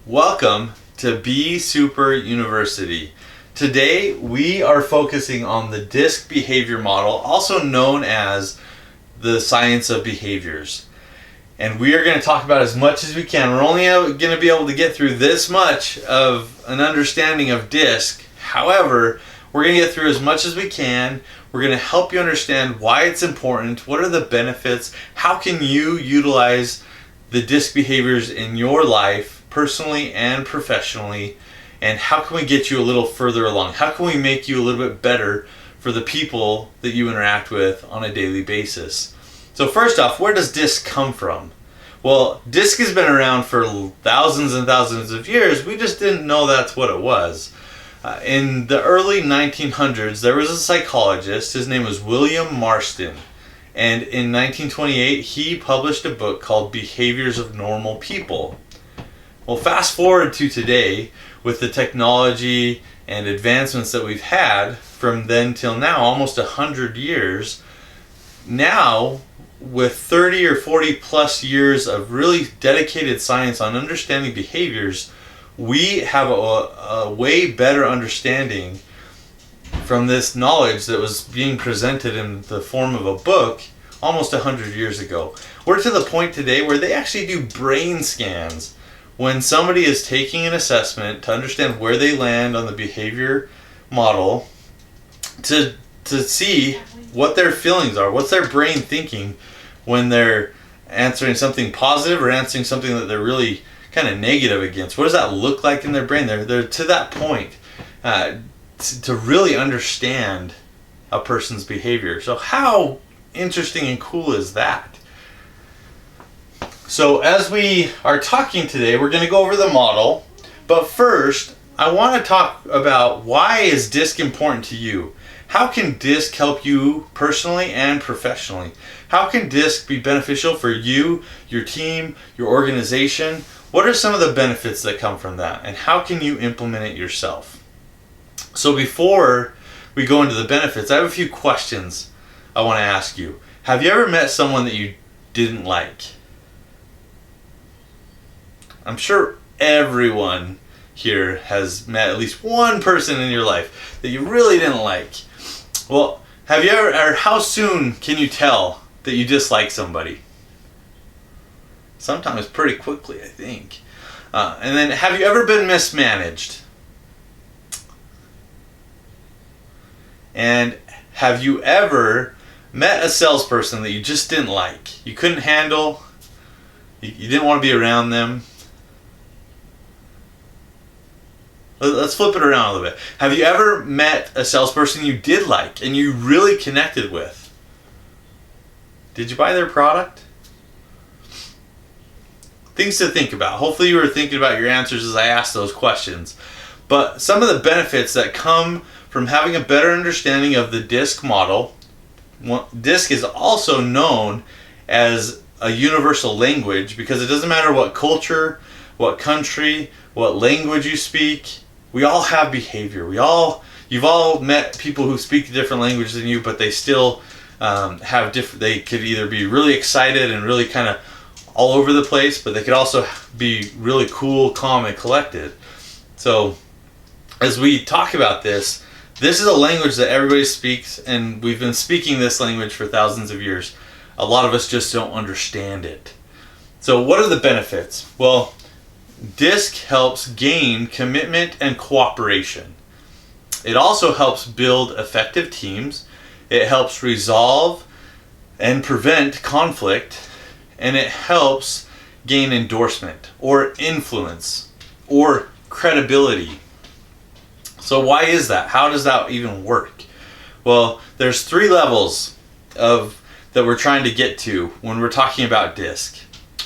Welcome to Be Super University. Today we are focusing on the DISC behavior model, also known as the science of behaviors. And we are going to talk about as much as we can. We're only going to be able to get through this much of an understanding of DISC. However, we're going to get through as much as we can. We're going to help you understand why it's important, what are the benefits, how can you utilize the DISC behaviors in your life, personally and professionally, and how can we get you a little further along? How can we make you a little bit better for the people that you interact with on a daily basis? So first off, where does DISC come from? Well, DISC has been around for thousands and thousands of years. We just didn't know that's what it was. In the early 1900s, there was a psychologist. His name was William Marston. And in 1928, he published a book called Behaviors of Normal People. Well, fast forward to today, with the technology and advancements that we've had from then till now, almost 100 years, now with 30 or 40 plus years of really dedicated science on understanding behaviors, we have a way better understanding from this knowledge that was being presented in the form of a book almost 100 years ago. We're to the point today where they actually do brain scans when somebody is taking an assessment to understand where they land on the behavior model, to see what their feelings are, what's their brain thinking when they're answering something positive or answering something that they're really kind of negative against. What does that look like in their brain? They're to that point to really understand a person's behavior. So how interesting and cool is that? So as we are talking today, we're going to go over the model. But first, I want to talk about why is DISC important to you? How can DISC help you personally and professionally? How can DISC be beneficial for you, your team, your organization? What are some of the benefits that come from that? And how can you implement it yourself? So before we go into the benefits, I have a few questions I want to ask you. Have you ever met someone that you didn't like? I'm sure everyone here has met at least one person in your life that you really didn't like. Well, have you ever, or how soon can you tell that you dislike somebody? Sometimes pretty quickly, I think. And then, have you ever been mismanaged? And have you ever met a salesperson that you just didn't like? You couldn't handle, you didn't want to be around them? Let's flip it around a little bit. Have you ever met a salesperson you did like and you really connected with? Did you buy their product? Things to think about. Hopefully you were thinking about your answers as I asked those questions. But some of the benefits that come from having a better understanding of the DISC model. DISC is also known as a universal language because it doesn't matter what culture, what country, what language you speak. We all have behavior. You've all met people who speak a different language than you, but they still have different. They could either be really excited and really kind of all over the place, but they could also be really cool, calm, and collected. So, as we talk about this is a language that everybody speaks, and we've been speaking this language for thousands of years. A lot of us just don't understand it. So, what are the benefits? Well, DISC helps gain commitment and cooperation. It also helps build effective teams. It helps resolve and prevent conflict. And it helps gain endorsement or influence or credibility. So why is that? How does that even work? Well, there's 3 levels that we're trying to get to when we're talking about DISC.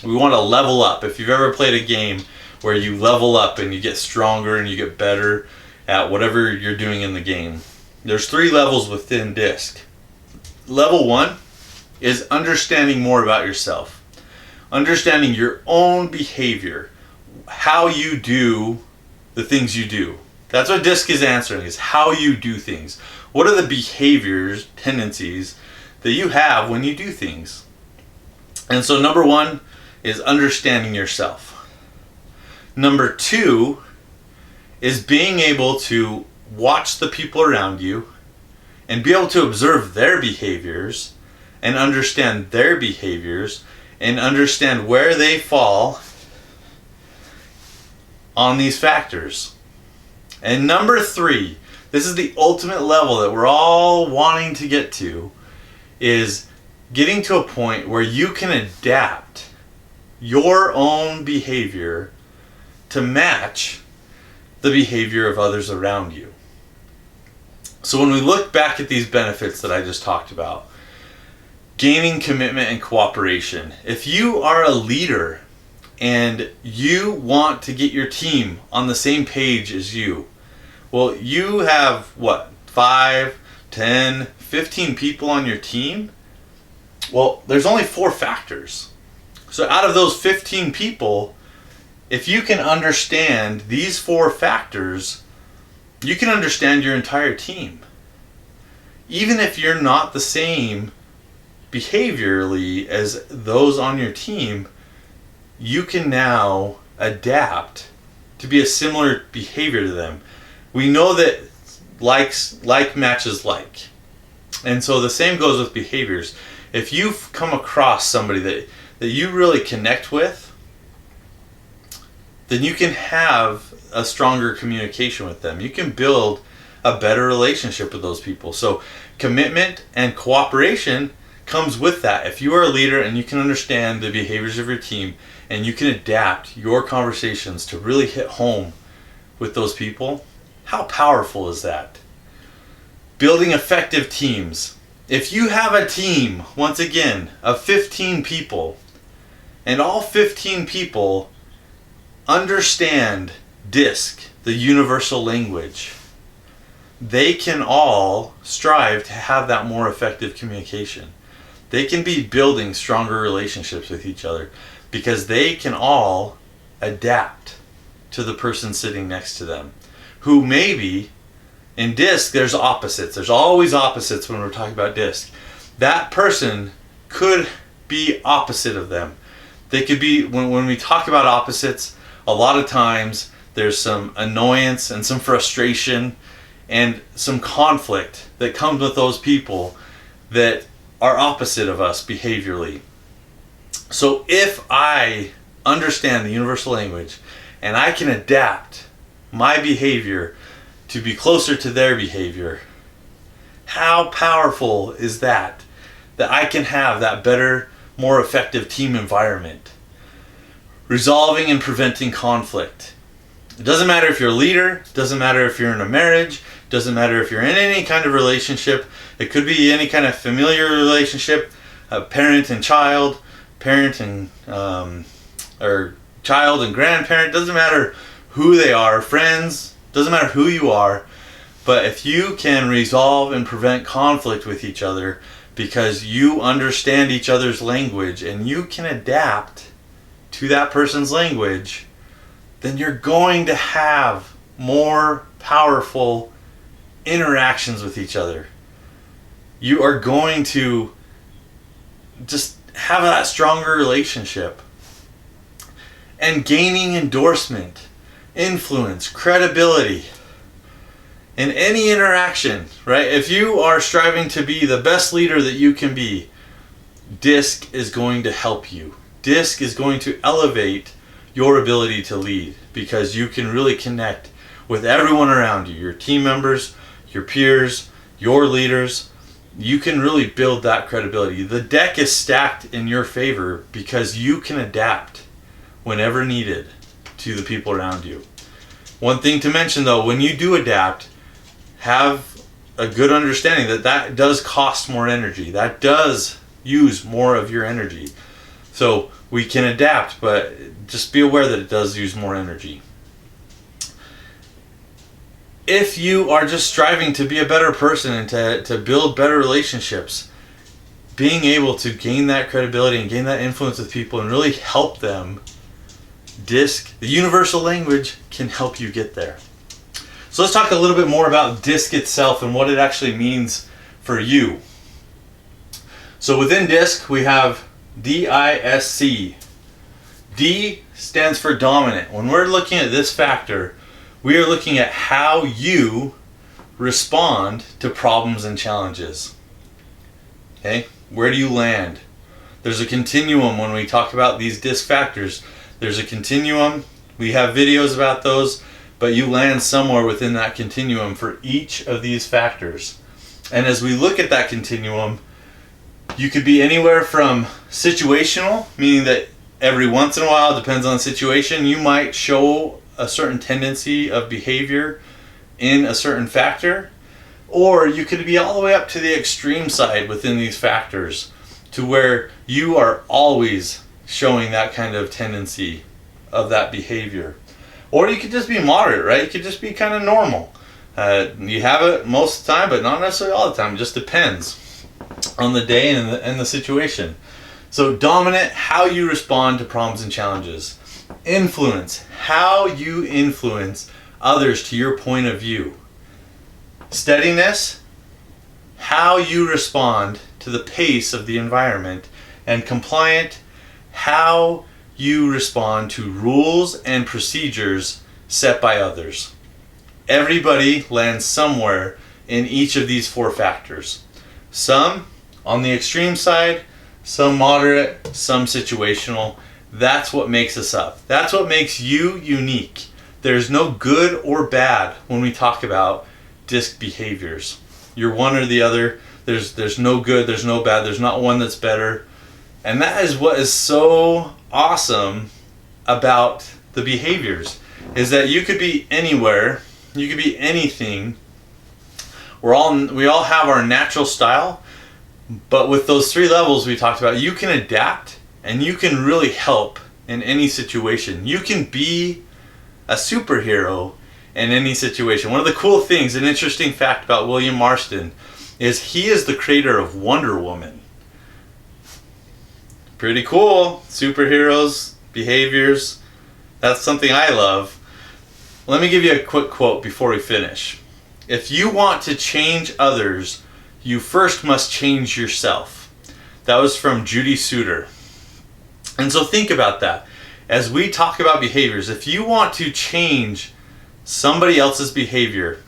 We want to level up. If you've ever played a game where you level up and you get stronger and you get better at whatever you're doing in the game, there's 3 levels within DISC. Level 1 is understanding more about yourself. Understanding your own behavior, how you do the things you do. That's what DISC is answering, is how you do things. What are the behaviors, tendencies that you have when you do things? And so number 1 is understanding yourself. Number 2 is being able to watch the people around you and be able to observe their behaviors and understand their behaviors and understand where they fall on these factors. And number 3, this is the ultimate level that we're all wanting to get to, is getting to a point where you can adapt your own behavior to match the behavior of others around you. So when we look back at these benefits that I just talked about, gaining commitment and cooperation, if you are a leader and you want to get your team on the same page as you, well, you have 5, 10, 15 people on your team? Well, there's only 4 factors. So out of those 15 people, if you can understand these 4 factors, you can understand your entire team. Even if you're not the same behaviorally as those on your team, you can now adapt to be a similar behavior to them. We know that like matches like. And so the same goes with behaviors. If you've come across somebody that you really connect with, then you can have a stronger communication with them. You can build a better relationship with those people. So commitment and cooperation comes with that. If you are a leader and you can understand the behaviors of your team and you can adapt your conversations to really hit home with those people, how powerful is that? Building effective teams. If you have a team, once again, of 15 people, and all 15 people understand DISC, the universal language, they can all strive to have that more effective communication. They can be building stronger relationships with each other because they can all adapt to the person sitting next to them, who maybe, in DISC, there's opposites. There's always opposites when we're talking about DISC. That person could be opposite of them. They could be, when we talk about opposites, a lot of times there's some annoyance and some frustration and some conflict that comes with those people that are opposite of us behaviorally. So if I understand the universal language and I can adapt my behavior to be closer to their behavior, how powerful is that? That I can have that better, more effective team environment. Resolving and preventing conflict. It doesn't matter if you're a leader, it doesn't matter if you're in a marriage, it doesn't matter if you're in any kind of relationship. It could be any kind of familiar relationship, parent and child, parent and or child and grandparent. Doesn't matter who they are, friends, doesn't matter who you are. But if you can resolve and prevent conflict with each other because you understand each other's language and you can adapt to that person's language, then you're going to have more powerful interactions with each other. You are going to just have that stronger relationship. And gaining endorsement, influence, credibility in any interaction, right? If you are striving to be the best leader that you can be, DISC is going to help you. DISC is going to elevate your ability to lead because you can really connect with everyone around you, your team members, your peers, your leaders. You can really build that credibility. The deck is stacked in your favor because you can adapt whenever needed to the people around you. One thing to mention though, when you do adapt, have a good understanding that that does cost more energy. That does use more of your energy. So we can adapt, but just be aware that it does use more energy. If you are just striving to be a better person and to build better relationships, being able to gain that credibility and gain that influence with people and really help them, DISC, the universal language, can help you get there. So let's talk a little bit more about DISC itself and what it actually means for you. So within DISC we have DISC. D stands for dominant. When we're looking at this factor, we are looking at how you respond to problems and challenges. Okay, where do you land? There's a continuum when we talk about these DISC factors. There's a continuum. We have videos about those, but you land somewhere within that continuum for each of these factors. And as we look at that continuum, you could be anywhere from situational, meaning that every once in a while, depends on the situation, you might show a certain tendency of behavior in a certain factor, or you could be all the way up to the extreme side within these factors, to where you are always showing that kind of tendency of that behavior. Or you could just be moderate, right? You could just be kind of normal. You have it most of the time, but not necessarily all the time. It just depends on the day and the situation. So dominant, how you respond to problems and challenges. Influence, how you influence others to your point of view. Steadiness, how you respond to the pace of the environment. And compliant, how you respond to rules and procedures set by others. Everybody lands somewhere in each of these four factors. Some on the extreme side, some moderate, some situational. That's what makes us up. That's what makes you unique. There's no good or bad when we talk about DISC behaviors. You're one or the other. There's no good, there's no bad, there's not one that's better. And that is what is so awesome about the behaviors, is that you could be anywhere, you could be anything. We all have our natural style, but with those three levels we talked about, you can adapt and you can really help in any situation. You can be a superhero in any situation. One of the cool things, an interesting fact about William Marston, is he is the creator of Wonder Woman. Pretty cool. Superheroes, behaviors. That's something I love. Let me give you a quick quote before we finish. If you want to change others, you first must change yourself. That was from Judy Suter. And so think about that. As we talk about behaviors, if you want to change somebody else's behavior,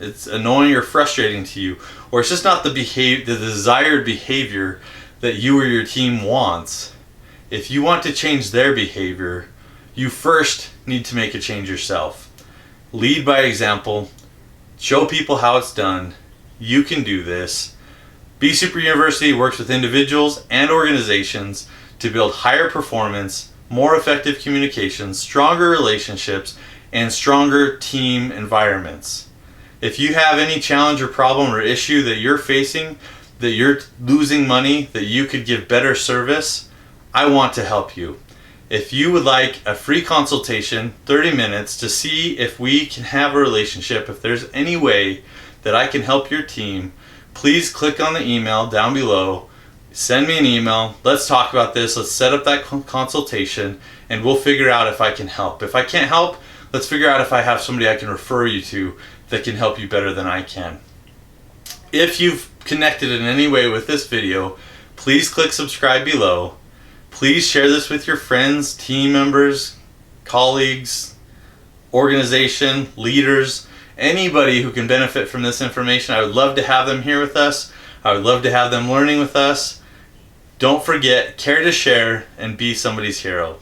it's annoying or frustrating to you, or it's just not the desired behavior that you or your team wants, if you want to change their behavior, you first need to make a change yourself. Lead by example. Show people how it's done. You can do this. Be Super University works with individuals and organizations to build higher performance, more effective communications, stronger relationships, and stronger team environments. If you have any challenge or problem or issue that you're facing, that you're losing money, that you could give better service, I want to help you. If you would like a free consultation, 30 minutes, to see if we can have a relationship, if there's any way that I can help your team, please click on the email down below. Send me an email. Let's talk about this. Let's set up that consultation and we'll figure out if I can help. If I can't help, let's figure out if I have somebody I can refer you to that can help you better than I can. If you've connected in any way with this video, please click subscribe below. Please share this with your friends, team members, colleagues, organization, leaders, anybody who can benefit from this information. I would love to have them here with us. I would love to have them learning with us. Don't forget, care to share and be somebody's hero.